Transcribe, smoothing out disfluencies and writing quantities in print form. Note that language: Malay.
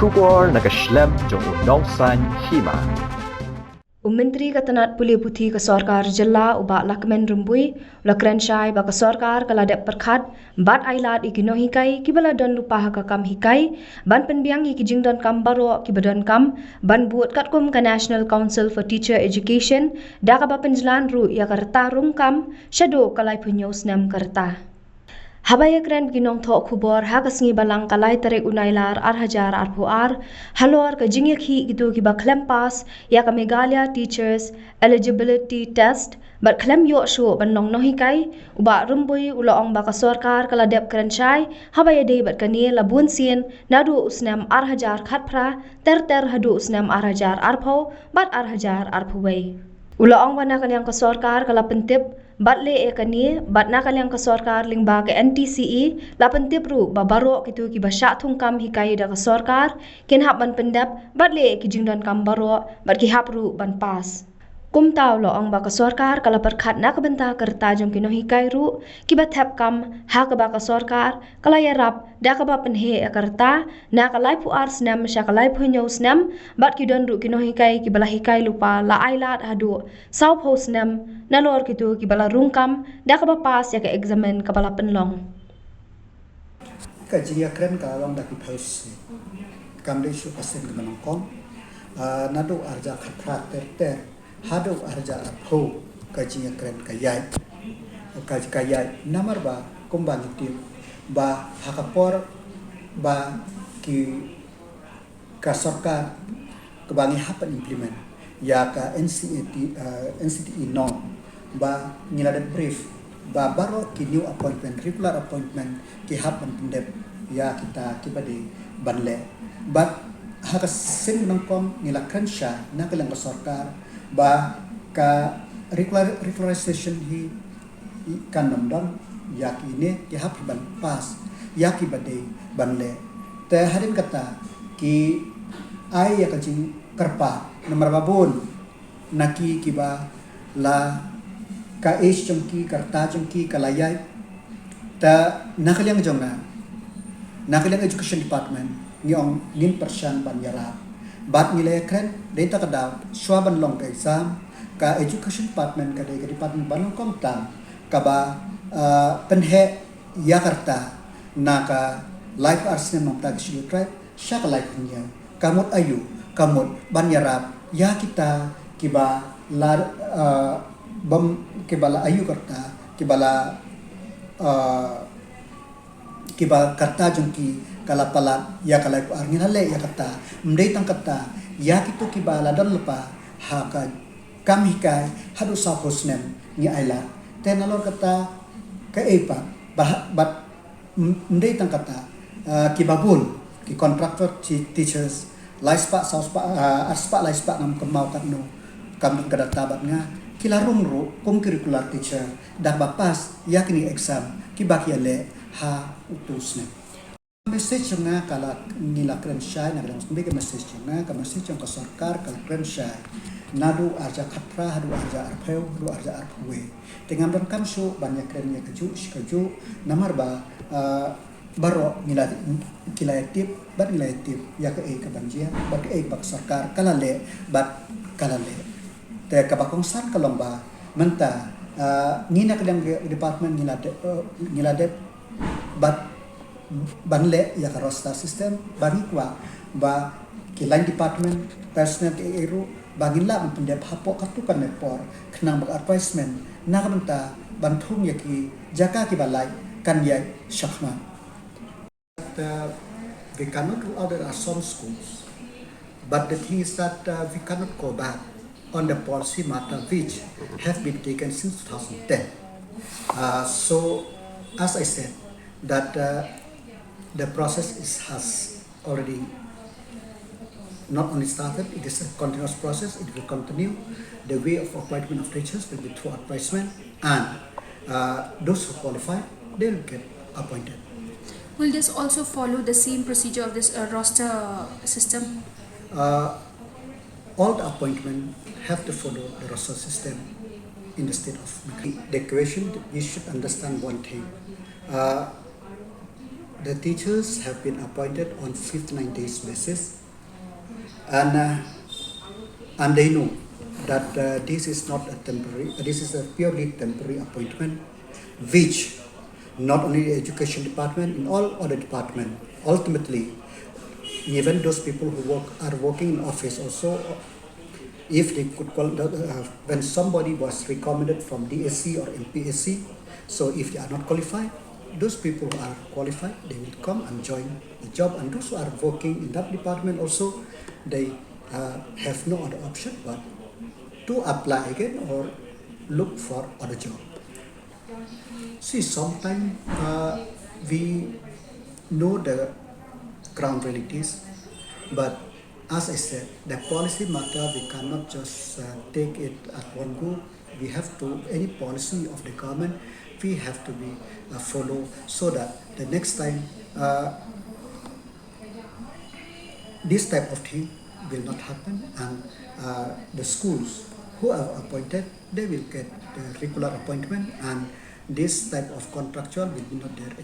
Kubor nakaslem jong udawsan hima. Menteri Katanat Pulih Putih ke Sarkar Jilla ubak Lakmen Rumbui, Lakren Syai baka Sarkar kaladep perkhat, bat ailat ikino hikai, kibala don lupa hakakam hikai, ban penbiang iki jingdon kam baro kibadon kam, ban buat katkum ke National Council for Teacher Education, daka ba penjelan ru ya kerta rungkam, syado kalai punyos nam kerta. Habaya kren ginong thok khubor ha kasngi balang kalai tarik unailar arhajar arpuar halor ka jingyek hi gitu ki ba klem pass ya ka Meghalaya Teachers Eligibility Test bat klem yo shu ban long no hikai uba rumbui ulo ong ba ka sarkar kala dep kren chai habaya dei bat kani labun sin nadu usnam arhajar khatphra ter hadu usnam arhajar arpho bat arhajar arpuwei ulo ong wana kan yang ka sarkar kala pentip batle ekani batna kalyang ka sarkar lingba ke NTCE lapan tipru babaro kitu ki basya thungkam hikai da ka sarkar ken hap ban pendap batle ki jingdan kam baro bat ki hapru ban pas kum taw lo ang ba ka sarkar kala perkhat na ka benta kerta jom kino hikai ru ki ba thap kam ha ka ba ka sarkar kala ya rap da ka ba penhe kerta na ka lai pu ars nam sya ka lai pu nyos nam bat ki don ru kino hikai ki bala hikai lupa la ailat hadu sau pos nam nalor kitu ki bala rungkam da ka ba pas ya ka examen ka bala penlong ka jia kren ka long da ki pos kam de shu pasen ka manong kom nadu arja khatra ter hadu arja apho ka jia kren ka yai namar ba kumbang itim ba hakapor ba ki ka sarkar kebangi hapan implement ya ka NCTE norm ba ngilada brief ba baro ki new appointment regular appointment ki hapan pendep ya kita kibade banle but haka sen nangkom ngilakran sya nakalang ka sarkar ba ka regularization hi kan namdam ya ki ne ki hap ban pas ya ki bade banle te hadin kata ki ai ya kajing kerpa nomor babun naki kiba la ka age chumki karta chumki kalayai ta nakalyang jonga nakalyang education department ngiong nin persian ban yara bat nilai kren data kadaw swaban long ka exam ka education department ka department banong komtam ka ba penhe yakarta naka life arts na mamtag siyo tribe siya ka life niya kamot ayu kamot ban yarap ya kita kiba la bam kibala ayu karta kibala kiba karta jungki kala pala ya kala ku arngin hale ya kata mdei tang kata ya kitu kiba la dan lupa ha ka kami kai hadu sa hosnem ni aila tenalor kata ka epa bat mdei tang kata kibabun ki contractor teachers laispa sauspa arspa laispa nam kemau katno kam kadata batnya kilarung ru kum curricular teacher dak bapas yakni exam kibaki ale ha utusne message nga kala nila kren syai na dalam sebagai message nga ka message ka sarkar ka kren syai nadu arja khatra hadu arja arpheu hadu arja arphwe tengam dan kamsu banyak krennya keju namar ba baro kilaitip bat kilaitip ya ke ka banjia bat ke bak sarkar kalale bat kalale te ka bakongsan kalomba menta ngina kadang department ngilade bat banle ya ka roster system bagi kwa ba kilain department personnel ke eru bagila pendep hapo katukan nepor kenang bak advisement na kamenta bantung ya ki jaka ki balai kan ya syakma. We cannot rule out there are some schools, but the thing is that we cannot go back on the policy matter which have been taken since 2010. So, as I said, that the process has already not only started, it is a continuous process, it will continue. The way of appointment of teachers will be through advisement, and those who qualify, they will get appointed. Will this also follow the same procedure of this roster system? All the appointment have to follow the roster system in the state of Meghalaya. The question, you should understand one thing. the teachers have been appointed on 59 days basis, and they know that this is not a temporary, this is a purely temporary appointment, which not only the education department, in all other department, ultimately, even those people who are working in office also, if they could when somebody was recommended from DSC or MPSC, so if they are not qualified, those people who are qualified, they will come and join the job, and those who are working in that department also, they have no other option but to apply again or look for other job. See, sometimes we know the ground realities, but as I said, the policy matter, we cannot just take it at one go. We have to, any policy of the government, we have to be follow, so that the next time this type of thing will not happen, and the schools who are appointed, they will get the regular appointment, and this type of contractual will be not there.